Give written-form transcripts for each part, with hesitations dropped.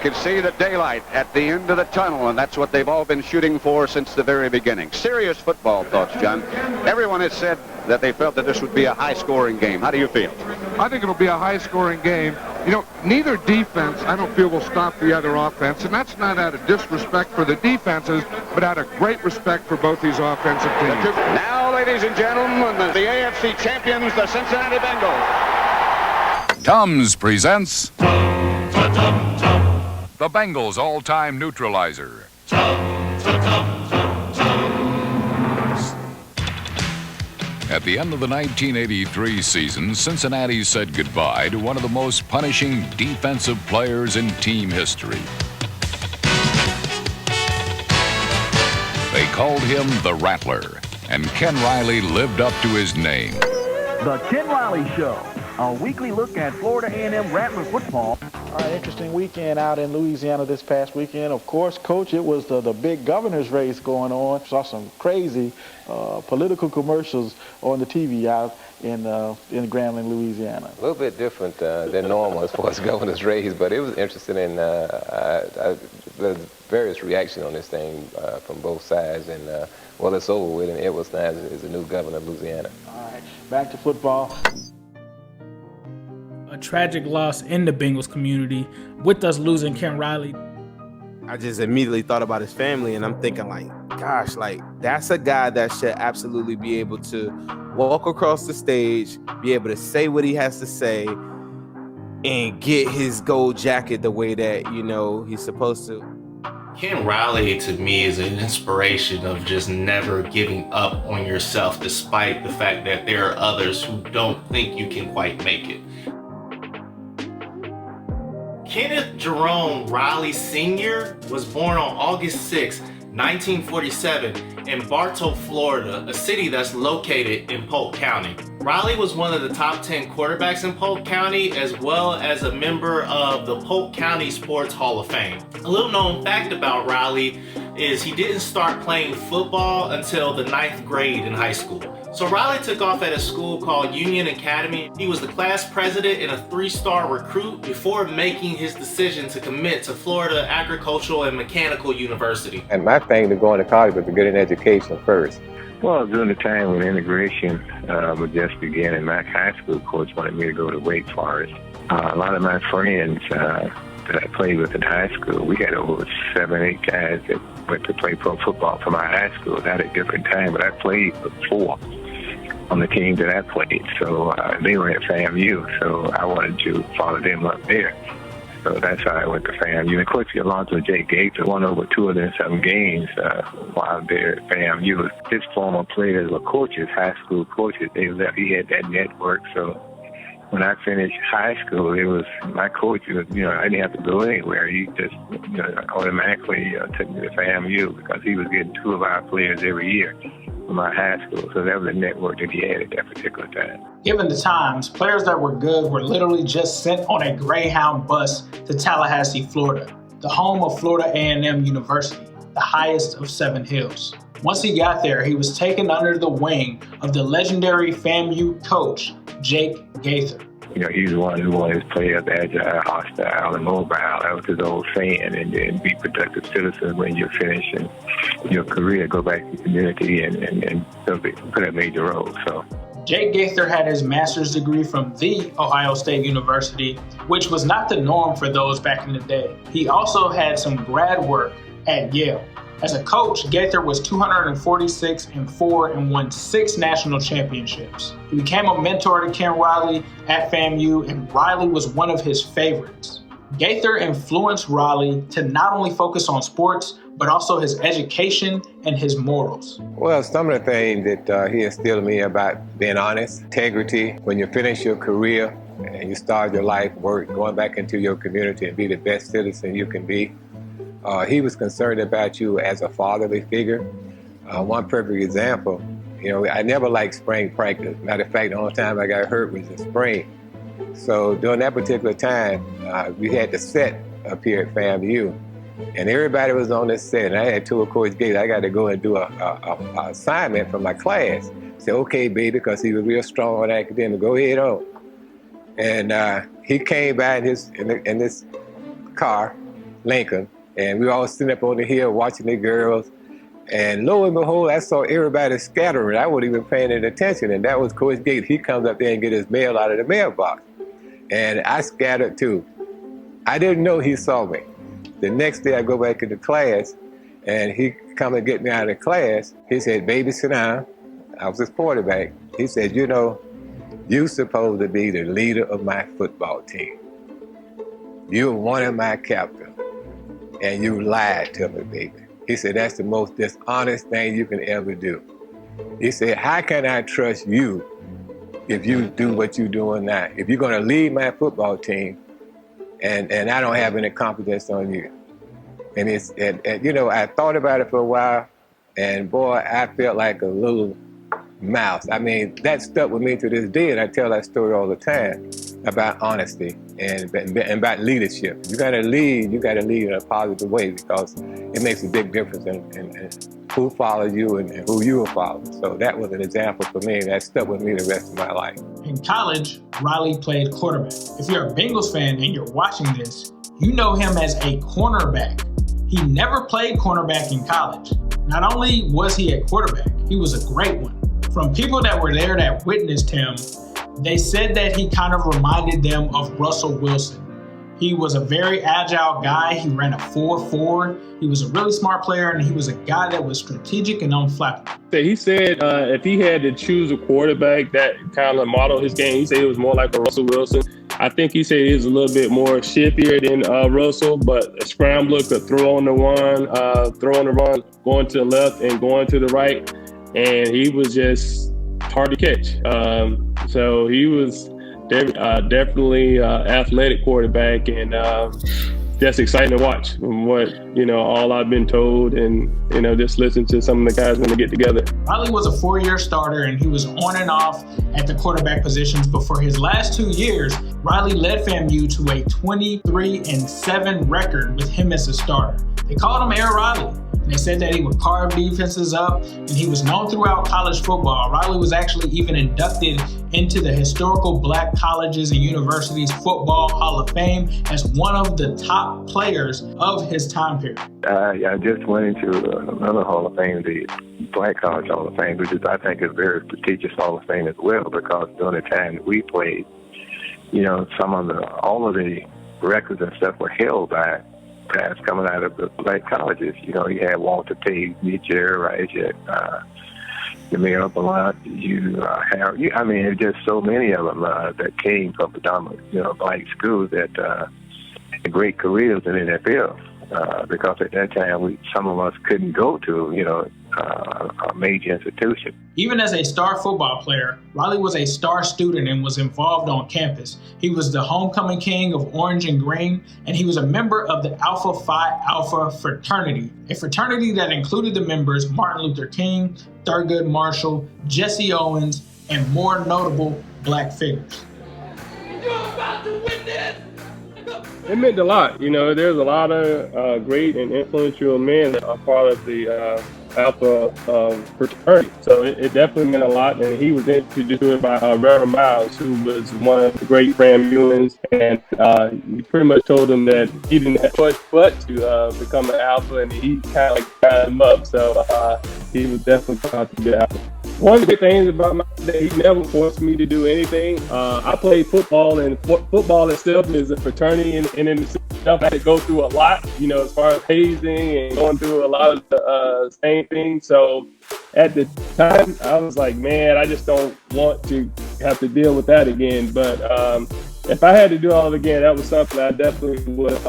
could see the daylight at the end of the tunnel, and that's what they've all been shooting for since the very beginning. Serious football thoughts, John. Everyone has said that they felt that this would be a high-scoring game. How do you feel? I think it'll be a high-scoring game. You know, neither defense, I don't feel, will stop the other offense, and that's not out of disrespect for the defenses, but out of great respect for both these offensive teams. Now, ladies and gentlemen, the AFC champions, the Cincinnati Bengals. Tums presents the Bengals all-time neutralizer. At the end of the 1983 season, Cincinnati said goodbye to one of the most punishing defensive players in team history. They called him the Rattler, and Ken Riley lived up to his name. The Ken Riley Show, a weekly look at Florida A&M Rattler football. All right, interesting weekend out in Louisiana this past weekend. Of course, Coach, it was the big governor's race going on. Saw some crazy political commercials on the TV out in Grambling, Louisiana. A little bit different than normal as far as governor's race, but it was interesting in the various reactions on this thing from both sides. And, well, it's over with, and Edward Stein is the new governor of Louisiana. All right, back to football. A tragic loss in the Bengals community, with us losing Ken Riley. I just immediately thought about his family, and I'm thinking, like, gosh, like, that's a guy that should absolutely be able to walk across the stage, be able to say what he has to say, and get his gold jacket the way that, you know, he's supposed to. Ken Riley, to me, is an inspiration of just never giving up on yourself, despite the fact that there are others who don't think you can quite make it. Kenneth Jerome Riley Sr. was born on August 6, 1947 in Bartow, Florida, a city that's located in Polk County. Riley was one of the top 10 quarterbacks in Polk County, as well as a member of the Polk County Sports Hall of Fame. A little known fact about Riley is he didn't start playing football until the 9th grade in high school. So Riley took off at a school called Union Academy. He was the class president and a 3-star recruit before making his decision to commit to Florida Agricultural and Mechanical University. And my thing to going to college was to get an education first. Well, during the time when integration was just beginning, my high school coach wanted me to go to Wake Forest. A lot of my friends that I played with in high school, we had over 7, 8 guys that went to play pro football for my high school, not at a different time, but I played with 4 on the team that I played. So they were at FAMU, so I wanted to follow them up there. So that's how I went to FAMU. And Coach Alonzo J. Gates won over 207 games while there at FAMU. His former players were coaches, high school coaches. He had that network. So when I finished high school, it was my coach. Was, I didn't have to go anywhere. He just automatically took me to FAMU because he was getting 2 of our players every year from my high school. So that was a network that he had at that particular time. Given the times, players that were good were literally just sent on a Greyhound bus to Tallahassee, Florida, the home of Florida A&M University, the highest of 7 hills. Once he got there, he was taken under the wing of the legendary FAMU coach, Jake Gaither. He's the one who wanted his players agile, hostile, and mobile. That was his old saying. And then be productive citizens when you're finishing your career. Go back to the community and put a major role. So Jake Gaither had his master's degree from the Ohio State University, which was not the norm for those back in the day. He also had some grad work at Yale. As a coach, Gaither was 246-4 and won 6 national championships. He became a mentor to Ken Riley at FAMU, and Riley was one of his favorites. Gaither influenced Riley to not only focus on sports, but also his education and his morals. Well, some of the things that he instilled in me about being honest, integrity, when you finish your career and you start your life work, going back into your community and be the best citizen you can be. He was concerned about you as a fatherly figure. One perfect example, I never liked spring practice. Matter of fact, the only time I got hurt was in spring. So during that particular time, we had the set up here at FAMU, and everybody was on this set. And I had told Coach Gates I got to go and do a assignment for my class. I said, okay, baby, because he was real strong on academic. Go ahead on. And he came by in this car, Lincoln, and we were all sitting up on the hill watching the girls. And lo and behold, I saw everybody scattering. I wasn't even paying any attention, and that was Coach Gates. He comes up there and get his mail out of the mailbox. And I scattered too. I didn't know he saw me. The next day I go back into class, and he come and get me out of class. He said, "Baby, sit down." I was his quarterback. He said, "You know, you're supposed to be the leader of my football team. You're one of my captains, and you lied to me, baby." He said, "That's the most dishonest thing you can ever do." He said, "How can I trust you if you do what you're doing now? If you're going to lead my football team and I don't have any confidence on you?" And you know, I thought about it for a while, and boy, I felt like a little mouse. I mean, that stuck with me to this day, and I tell that story all the time about honesty and about leadership. You got to lead in a positive way, because it makes a big difference in who follows you and who you will follow. So that was an example for me, and that stuck with me the rest of my life. In college, Riley played quarterback. If you're a Bengals fan and you're watching this, you know him as a cornerback. He never played cornerback in college. Not only was he a quarterback, he was a great one. From people that were there that witnessed him, they said that he kind of reminded them of Russell Wilson. He was a very agile guy. He ran a 4.4. He was a really smart player, and he was a guy that was strategic and unflappable. He said if he had to choose a quarterback that kind of modeled his game, he said it was more like a Russell Wilson. I think he said he was a little bit more shiftier than Russell, but a scrambler, could throw on the run, going to the left and going to the right. And he was just hard to catch. So he was definitely athletic quarterback, and that's exciting to watch from what, all I've been told, and, just listen to some of the guys when they get together. Riley was a 4-year starter, and he was on and off at the quarterback positions, but for his last 2 years, Riley led FAMU to a 23-7 record with him as a starter. They called him Air Riley. They said that he would carve defenses up, and he was known throughout college football. Riley was actually even inducted into the historical Black Colleges and Universities Football Hall of Fame as one of the top players of his time period. I just went into another Hall of Fame, the Black College Hall of Fame, which is, I think, a very prestigious Hall of Fame as well, because during the time that we played, all of the records and stuff were held by guys coming out of the Black colleges. You had Walter Page, Jerry Rice, Demir Ballant, there's just so many of them that came from predominant, Black schools that had great careers in the NFL, because at that time some of us couldn't go to, a major institution. Even as a star football player, Riley was a star student and was involved on campus. He was the homecoming king of Orange and Green, and he was a member of the Alpha Phi Alpha fraternity, a fraternity that included the members Martin Luther King, Thurgood Marshall, Jesse Owens, and more notable Black figures. You're about to win this! It meant a lot. There's a lot of great and influential men that are part of the Alpha fraternity. So it definitely meant a lot. And he was introduced to it by Reverend Miles, who was one of the great FAMUans. And he pretty much told him that he didn't have much but to become an Alpha, and he kind of got him up. So he was definitely proud to be Alpha. One of the good things about my day, he never forced me to do anything. I played football, and football itself is a fraternity, and in itself I had to go through a lot, as far as hazing and going through a lot of the same things. So at the time, I was like, man, I just don't want to have to deal with that again. But if I had to do all of it again, that was something I definitely would.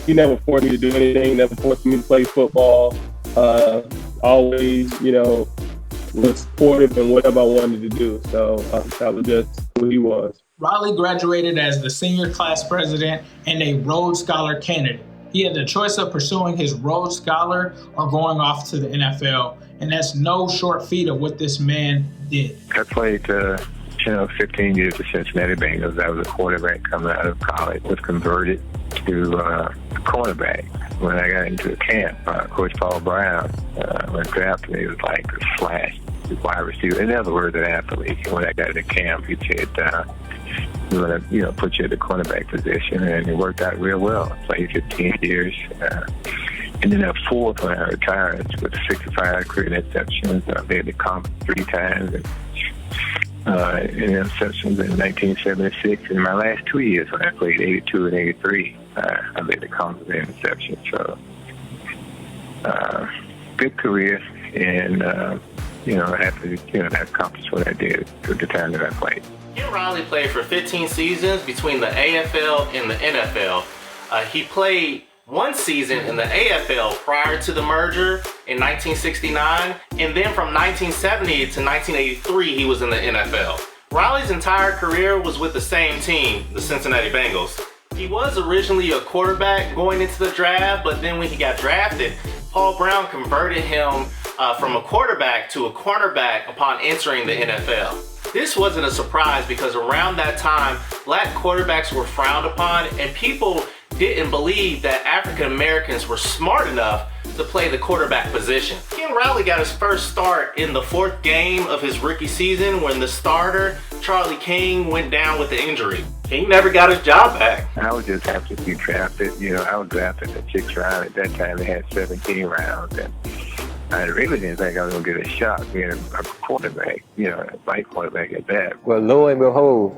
He never forced me to do anything, never forced me to play football. Always, was supportive in whatever I wanted to do. So that was just who he was. Riley graduated as the senior class president and a Rhodes Scholar candidate. He had the choice of pursuing his Rhodes Scholar or going off to the NFL, and that's no short feat of what this man did. I played 15 years at Cincinnati Bengals. I was a quarterback coming out of college, was converted to cornerback. When I got into the camp, Coach Paul Brown, when drafted me, it was like a slash wide receiver. In other words, an athlete. When I got into camp, he said, we want to, put you at the cornerback position, and it worked out real well. I played 15 years. And then at fourth, when I retired with 65 career interceptions, I led the conference 3 times. And, in interceptions in 1976. In my last 2 years, when I played 82 and 83, I led the conference in interceptions. So, good career, and happy to accomplish what I did at the time that I played. Ken Riley played for 15 seasons between the AFL and the NFL. He played 1 season in the AFL prior to the merger in 1969, and then from 1970 to 1983 he was in the NFL. Riley's entire career was with the same team, the Cincinnati Bengals. He was originally a quarterback going into the draft, but then when he got drafted, Paul Brown converted him from a quarterback to a cornerback upon entering the NFL. This wasn't a surprise because around that time, black quarterbacks were frowned upon, and people didn't believe that African Americans were smart enough to play the quarterback position. Ken Riley got his first start in the 4th game of his rookie season when the starter, Charlie King, went down with the injury. He never got his job back. I was just happy to be drafted. I was drafted in the 6th round. At that time, they had 17 rounds, and I really didn't think I was going to get a shot being a quarterback, a white quarterback at that. Well, lo and behold,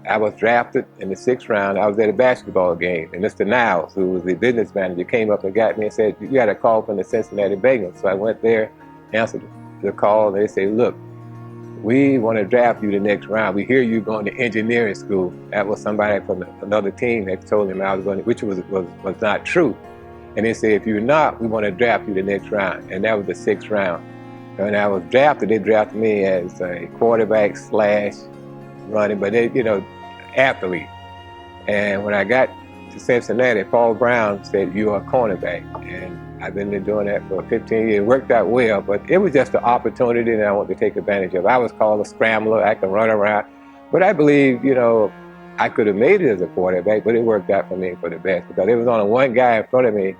I was drafted in the 6th round. I was at a basketball game, and Mr. Niles, who was the business manager, came up and got me and said, "You got a call from the Cincinnati Bengals." So I went there, answered the call, and they said, "Look, we want to draft you the next round. We hear you going to engineering school." That was somebody from another team that told him I was going, which was not true. And they said, "If you're not, we want to draft you the next round." And that was the 6th round. When I was drafted, they drafted me as a quarterback / running, but they, athlete. And when I got to Cincinnati, Paul Brown said, "You're a cornerback." And I've been doing that for 15 years. It worked out well, but it was just an opportunity that I wanted to take advantage of. I was called a scrambler. I could run around. But I believe, I could have made it as a quarterback, but it worked out for me for the best because there was only one guy in front of me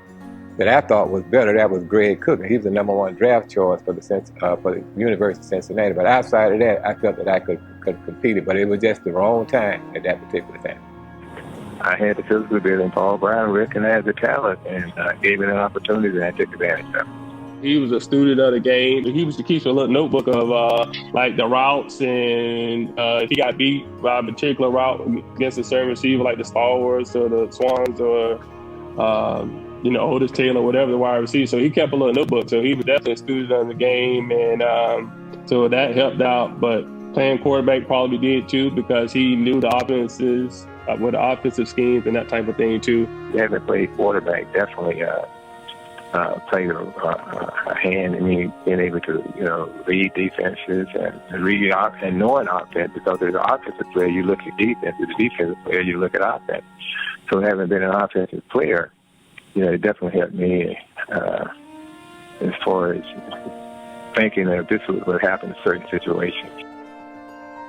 that I thought was better. That was Greg Cook. He was the #1 draft choice for the University of Cincinnati. But outside of that, I felt that I could compete it, but it was just the wrong time at that particular time. I had the physical ability, and Paul Brown recognized the talent and gave me an opportunity, and I took advantage of it. He was a student of the game. He was to keep a little notebook of like the routes, and if he got beat by a particular route against a certain receiver, like the Stalwarts or the Swans or Otis Taylor, whatever the wide receiver. So he kept a little notebook. So he was definitely a student of the game, and so that helped out. But playing quarterback probably did too because he knew the offenses, with the offensive schemes and that type of thing too. Having played quarterback definitely played a hand in me being able to, read defenses and read and knowing offense, because as an offensive player, you look at defense. As a defensive player, you look at offense. So having been an offensive player, it definitely helped me as far as thinking that this was what happened in certain situations.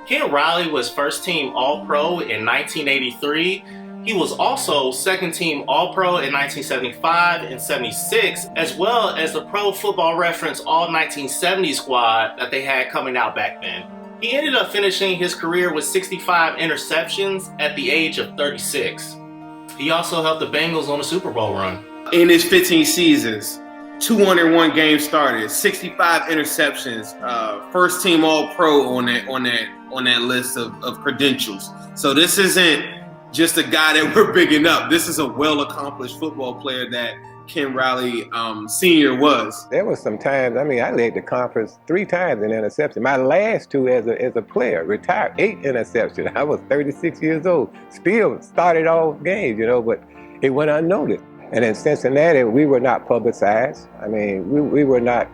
Ken Riley was first-team All-Pro in 1983. He was also second-team All-Pro in 1975 and 76, as well as the Pro Football Reference All-1970 squad that they had coming out back then. He ended up finishing his career with 65 interceptions at the age of 36. He also helped the Bengals on a Super Bowl run. In his 15 seasons, 201 games started, 65 interceptions, first-team All-Pro on that list of credentials. So this isn't just a guy that we're bigging up. This is a well-accomplished football player that Ken Riley Sr. was. There was some times, I led the conference 3 times in interception. My last 2 as a player, retired 8 interceptions. I was 36 years old. Still started off games, but it went unnoticed. And in Cincinnati, we were not publicized. We were not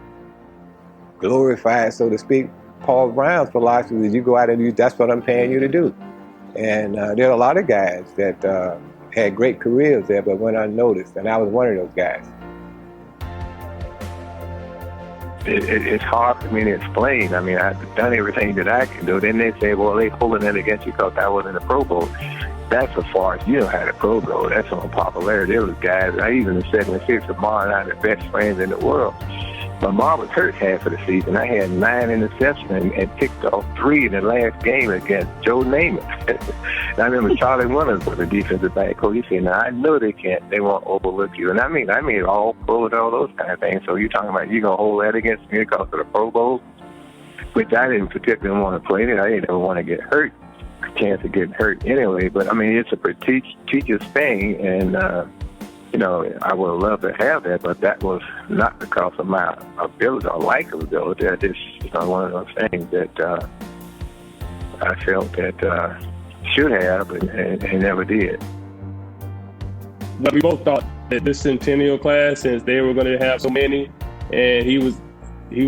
glorified, so to speak. Paul Brown's philosophy is you go out and that's what I'm paying you to do. And there are a lot of guys that had great careers there but went unnoticed, and I was one of those guys. It's hard for me to explain. I've done everything that I can do. Then they say, well, they holding it against you because I was in the Pro Bowl. That's as far as had a Pro Bowl. That's on popularity. There was guys, I even in 76, Amar and I, the best friends in the world. Lamar was hurt half of the season. I had 9 interceptions and picked off 3 in the last game against Joe Namath. And I remember Charlie Winters was the defensive back coach. He said, "Now I know they won't overlook you." And I mean all pro and all those kind of things. So you're talking about you gonna hold that against me because of the Pro Bowl, which I didn't particularly want to play in. I didn't ever want to get hurt. Chance of getting hurt anyway. But I mean, it's a prestigious thing, and I would love to have that, but that was not because of my ability or lack of ability. I just, one of those things that I felt that should have and never did. But we both thought that this Centennial class, since they were going to have so many, and he was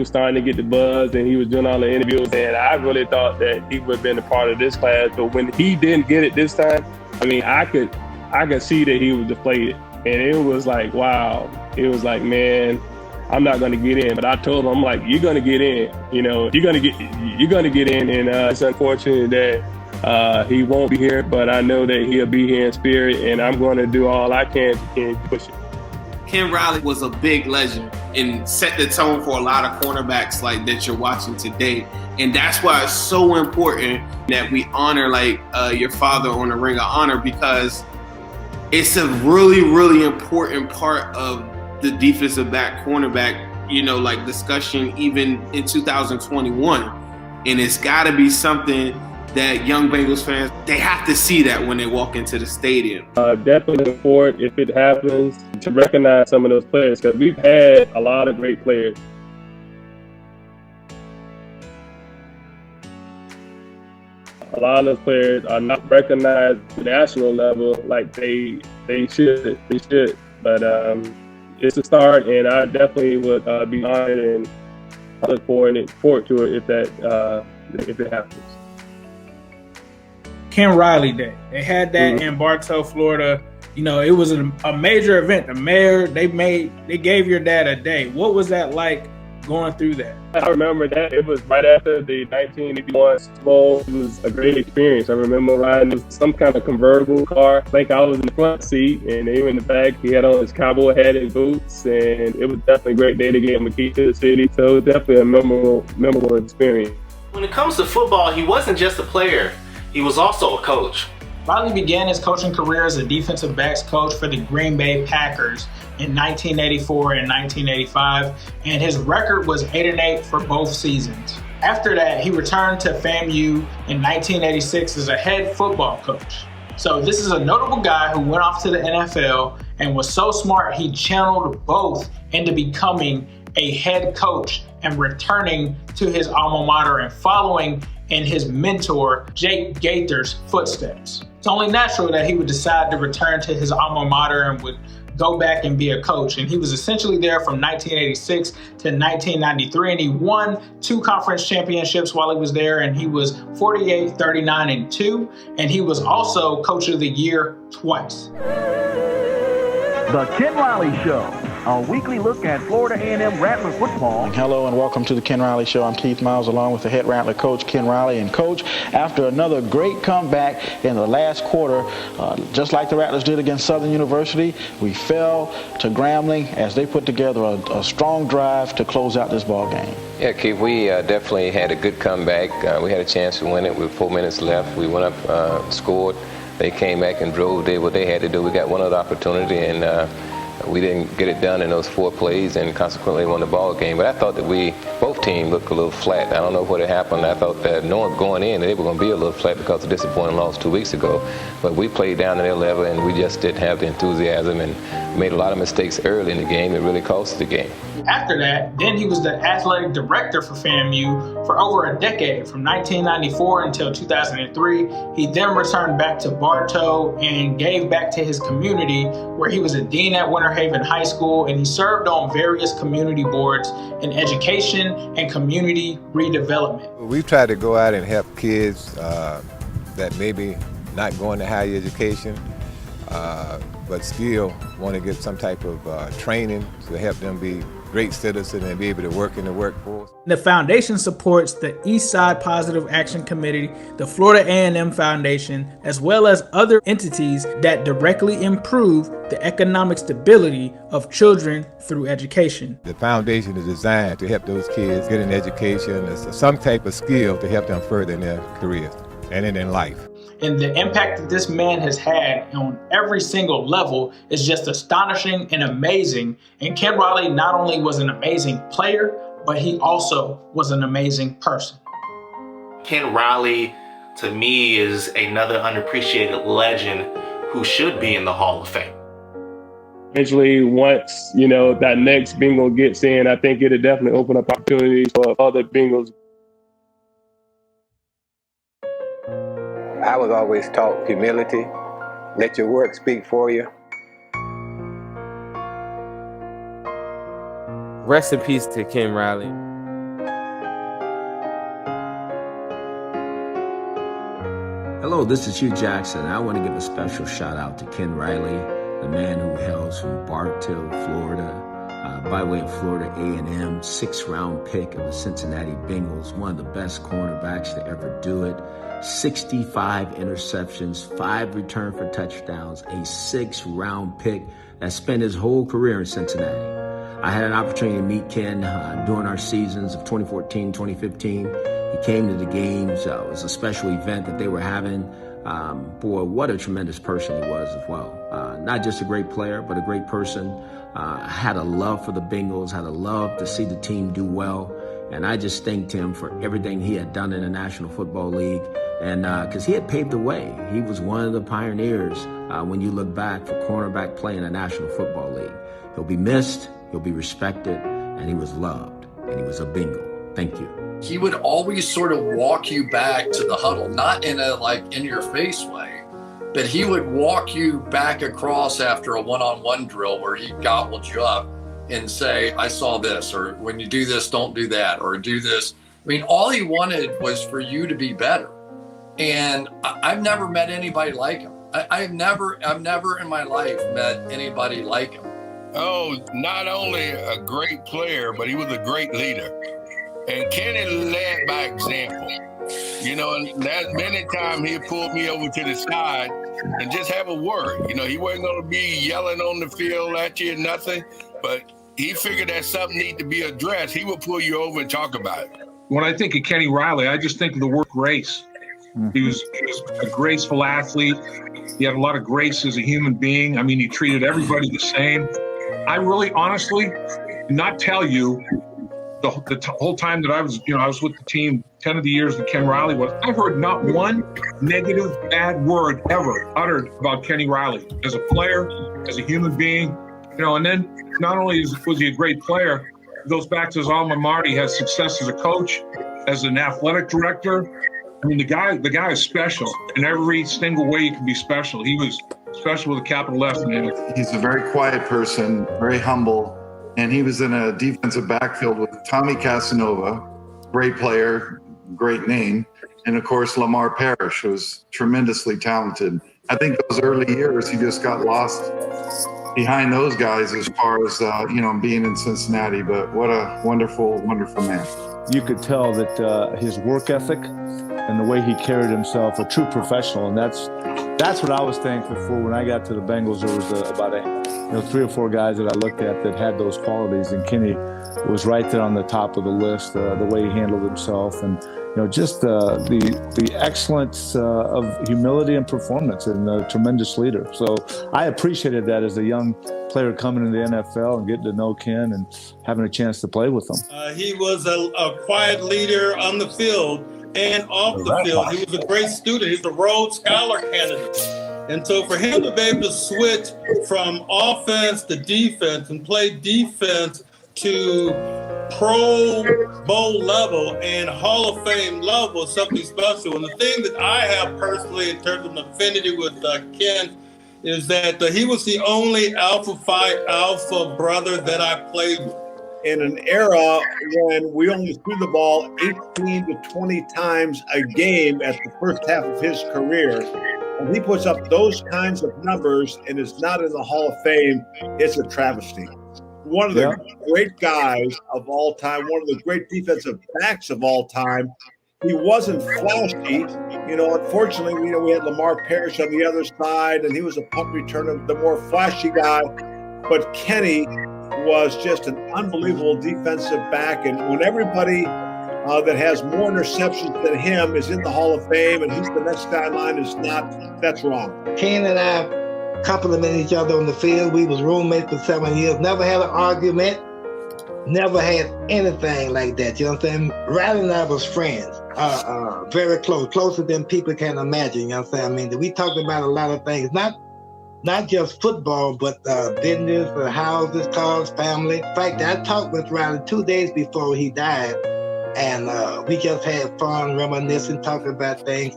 starting to get the buzz and he was doing all the interviews, and I really thought that he would have been a part of this class. But when he didn't get it this time, I mean, I could see that he was deflated. And it was like, wow. It was like, man, I'm not going to get in. But I told him, I'm like, you're going to get in. You're going to get in. And it's unfortunate that he won't be here, but I know that he'll be here in spirit, and I'm going to do all I can to push it. Ken Riley was a big legend and set the tone for a lot of cornerbacks like that you're watching today. And that's why it's so important that we honor your father on the Ring of Honor, because it's a really, really important part of the defensive back, cornerback, discussion even in 2021. And it's got to be something that young Bengals fans, they have to see that when they walk into the stadium. Definitely look forward, if it happens, to recognize some of those players, because we've had a lot of great players. A lot of those players are not recognized at the national level like they should. But it's a start, and I definitely would be honored, and I look forward to it if it happens. Ken Riley Day. They had that in Bartow, Florida. It was a major event. The mayor, they gave your dad a day. What was that like going through that? I remember that. It was right after the 1981 Super Bowl. It was a great experience. I remember riding some kind of convertible car. I think I was in the front seat, and they were in the back. He had on his cowboy hat and boots, and it was definitely a great day to get him a key to the city. So it was definitely a memorable experience. When it comes to football, he wasn't just a player. He was also a coach. Riley began his coaching career as a defensive backs coach for the Green Bay Packers in 1984 and 1985, and his record was 8-8 for both seasons. After that, he returned to FAMU in 1986 as a head football coach. So this is a notable guy who went off to the NFL and was so smart he channeled both into becoming a head coach and returning to his alma mater and following in his mentor, Jake Gaither's footsteps. It's only natural that he would decide to return to his alma mater and would go back and be a coach. And he was essentially there from 1986 to 1993, and he won 2 conference championships while he was there, and he was 48, 39, and 2, and he was also Coach of the Year twice. The Ken Riley Show, a weekly look at Florida A&M Rattler football. Hello and welcome to the Ken Riley Show. I'm Keith Miles along with the head Rattler coach, Ken Riley. And coach, after another great comeback in the last quarter, just like the Rattlers did against Southern University, we fell to Grambling as they put together a strong drive to close out this ball game. Yeah, Keith, we definitely had a good comeback. We had a chance to win it with 4 minutes left. We went up, scored. They came back and drove, did what they had to do. We got one other opportunity, and we didn't get it done in those 4 plays, and consequently won the ball game. But I thought that both teams looked a little flat. I don't know what had happened. I thought that knowing going in that they were going to be a little flat because of the disappointing loss 2 weeks ago. But we played down to their level, and we just didn't have the enthusiasm and made a lot of mistakes early in the game. It really cost us the game. After that, then he was the athletic director for FAMU for over a decade, from 1994 until 2003. He then returned back to Bartow and gave back to his community, where he was a dean at Winter Haven High School, and he served on various community boards in education and community redevelopment. We've tried to go out and help kids that maybe not going to higher education, but still want to get some type of training to help them be great citizen and be able to work in the workforce. The foundation supports the Eastside Positive Action Committee, the Florida A&M Foundation, as well as other entities that directly improve the economic stability of children through education. The foundation is designed to help those kids get an education, some type of skill to help them further in their careers and in their life. And the impact that this man has had on every single level is just astonishing and amazing. And Ken Riley not only was an amazing player, but he also was an amazing person. Ken Riley, to me, is another unappreciated legend who should be in the Hall of Fame. Eventually, once, that next Bengal gets in, I think it'll definitely open up opportunities for other Bengals. I was always taught humility. Let your work speak for you. Rest in peace to Ken Riley. Hello, this is Hugh Jackson. I want to give a special shout out to Ken Riley, the man who hails from Bartow, Florida, by way of Florida A&M, 6th round pick of the Cincinnati Bengals, one of the best cornerbacks to ever do it. 65 interceptions, 5 return for touchdowns, a 6th round pick that spent his whole career in Cincinnati. I had an opportunity to meet Ken during our seasons of 2014, 2015. He came to the games. It was a special event that they were having. Boy, what a tremendous person he was as well. Not just a great player, but a great person. Had a love for the Bengals, had a love to see the team do well. And I just thanked him for everything he had done in the National Football League. And because he had paved the way. He was one of the pioneers when you look back for cornerback play in the National Football League. He'll be missed, he'll be respected, and he was loved. And he was a Bengal. Thank you. He would always sort of walk you back to the huddle, not in a in your face way, but he would walk you back across after a one-on-one drill where he gobbled you up and say, I saw this, or when you do this, don't do that, or do this. I mean, all he wanted was for you to be better. And I've never met anybody like him. I've never in my life met anybody like him. Oh, not only a great player, but he was a great leader. And Kenny led by example. And there's many times he pulled me over to the side and just have a word. He wasn't going to be yelling on the field at you or nothing, but he figured that something needed to be addressed. He would pull you over and talk about it. When I think of Kenny Riley, I just think of the word grace. He was a graceful athlete. He had a lot of grace as a human being. I mean, he treated everybody the same. I really, honestly, not tell you the whole time that I was with the team, 10 of the years that Ken Riley was, I heard not one negative, bad word ever uttered about Kenny Riley as a player, as a human being. And then not only was he a great player, it goes back to his alma mater. He has success as a coach, as an athletic director. I mean, the guy is special in every single way you can be special. He was special with a capital S. He's a very quiet person, very humble, and he was in a defensive backfield with Tommy Casanova, great player, great name, and of course Lamar Parrish was tremendously talented. I think those early years he just got lost behind those guys as far as being in Cincinnati. But what a wonderful, wonderful man. You could tell that his work ethic and the way he carried himself, a true professional, and that's what I was thankful for when I got to the Bengals. There was about 3 or 4 guys that I looked at that had those qualities, and Kenny was right there on the top of the list. The way he handled himself, and just the excellence of humility and performance, and a tremendous leader. So I appreciated that as a young player coming into the NFL and getting to know Ken and having a chance to play with him. He was a quiet leader on the field and off the field. He was a great student. He's a Rhodes Scholar candidate. And so for him to be able to switch from offense to defense and play defense to Pro Bowl level and Hall of Fame level is something special. And the thing that I have personally in terms of an affinity with Ken is that he was the only Alpha Phi Alpha brother that I played with. In an era when we only threw the ball 18 to 20 times a game at the first half of his career, and he puts up those kinds of numbers and is not in the Hall of Fame, it's a travesty. one of the great guys of all time, one of the great defensive backs of all time. He wasn't flashy. Unfortunately, we had Lamar Parrish on the other side, and he was a punt returner, the more flashy guy. But Kenny was just an unbelievable defensive back. And when everybody that has more interceptions than him is in the Hall of Fame and he's the next guy in line is not, that's wrong. Ken and I complimented each other on the field. We was roommates for 7 years, never had an argument, never had anything like that. You know what I'm saying? Rattler and I was friends, very close, closer than people can imagine. You know what I'm saying? I mean, we talked about a lot of things, not just football, but business, houses, cars, family. In fact, I talked with Rattler 2 days before he died, and we just had fun reminiscing, talking about things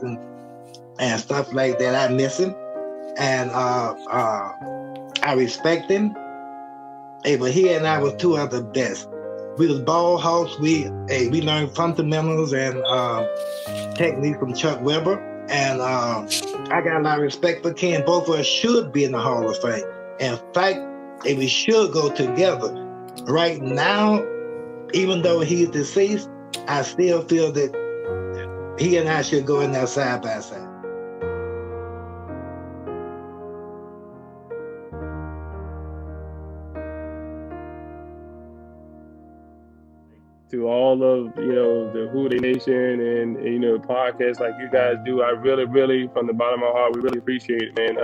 and stuff like that. I miss him, and I respect him. Hey, but he and I was two of the best. We was ball hawks. We learned fundamentals and technique from Chuck Weber. And I got a lot of respect for Ken. Both of us should be in the Hall of Fame. In fact, we should go together. Right now, even though he's deceased, I still feel that he and I should go in there side by side. To all of the Who Dey Nation and podcasts like you guys do, I really from the bottom of my heart, we really appreciate it, man.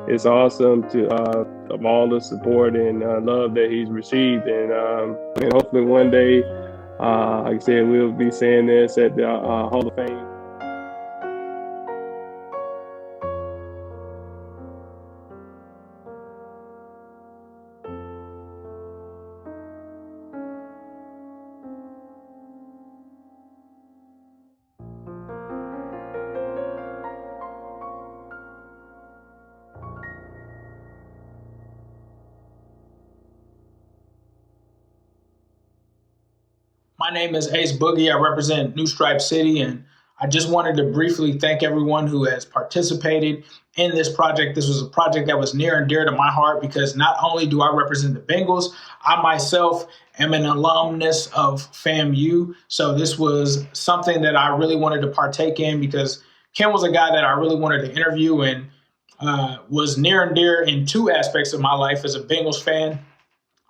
It's awesome to of all the support and love that he's received, and hopefully one day, like I said, we'll be saying this at the Hall of Fame. My name is Ace Boogie. I represent New Stripe City, and I just wanted to briefly thank everyone who has participated in this project. This was a project that was near and dear to my heart because not only do I represent the Bengals, I myself am an alumnus of FAMU. So this was something that I really wanted to partake in because Ken was a guy that I really wanted to interview and was near and dear in two aspects of my life as a Bengals fan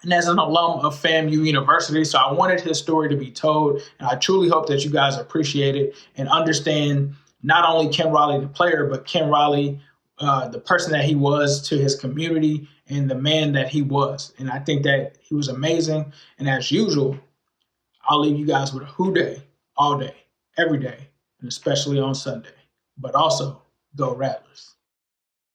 and as an alum of FAMU University. So I wanted his story to be told, and I truly hope that you guys appreciate it and understand not only Ken Riley, the player, but Ken Riley, the person that he was to his community and the man that he was. And I think that he was amazing. And as usual, I'll leave you guys with a Who Dey all day, every day, and especially on Sunday. But also, go Rattlers.